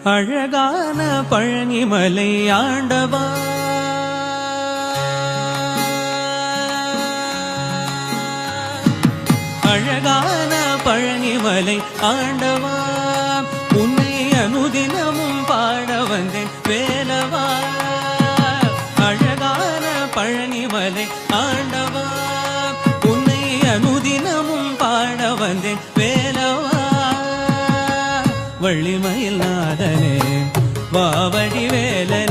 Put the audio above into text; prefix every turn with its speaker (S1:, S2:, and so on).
S1: அழகான பழனிமலை ஆண்டவா, அழகான பழனிமலை ஆண்டவா, உன்னை அனுதினமும் பாட வந்தேன் வேலவா. அழகான பழனிமலை ஆண்டவா, உன்னை அனுதினமும் பாட வந்தேன் வேலவா. வள்ளிமயில் நாதனே வாவடி வேலனே,